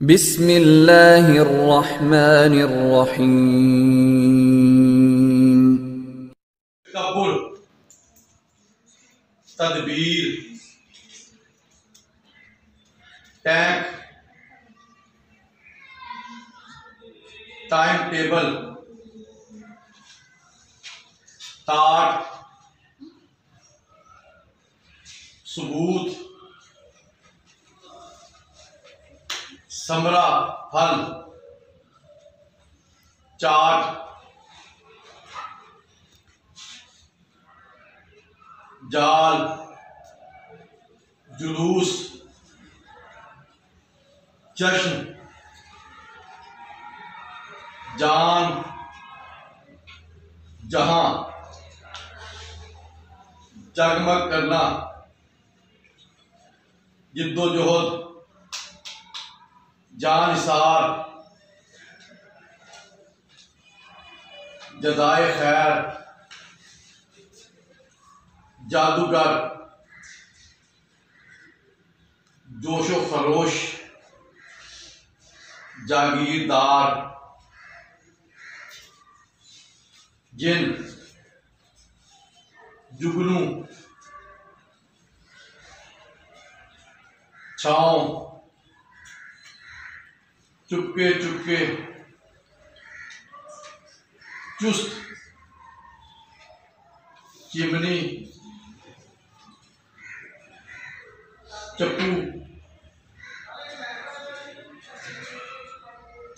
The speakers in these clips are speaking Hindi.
बिस्मिल्लाहिर्रहमानिर्रहीम। तकब्बुर, तदबीर, टैंक, टाइम टेबल, ताट, सबूत, समरा फल, चाट, जाल, जुलूस, जश्न, जान, जहां, जगमग करना, जिद्दोजहद, जानिसार, जज़ाए खैर, जादूगर, जोशो खरोश, जागीरदार, जिन, जुगनू, छाँव, चुपके चुपके, चुस्त, चिमनी, चप्पू,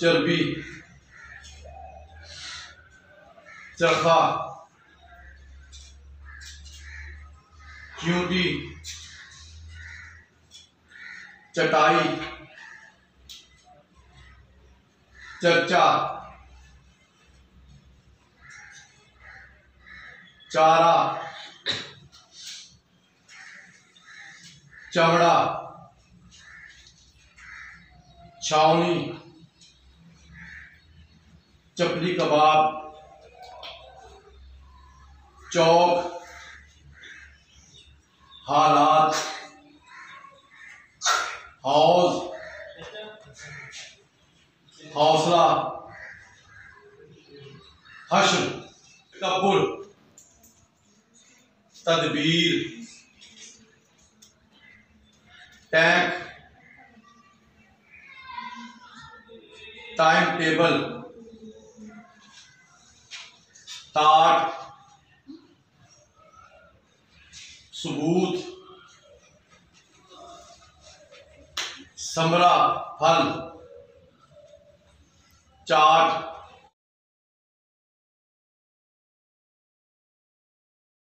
चर्बी, चरखा, चींटी, चटाई, चर्चा, चारा, चमड़ा, छावनी, चपली कबाब, चौक, हालात, हौज, हौसला, हश्र, तकब्बुर, तदबीर, टैंक, टाइम टेबल, ताट, सबूत, समरा फल, चाट,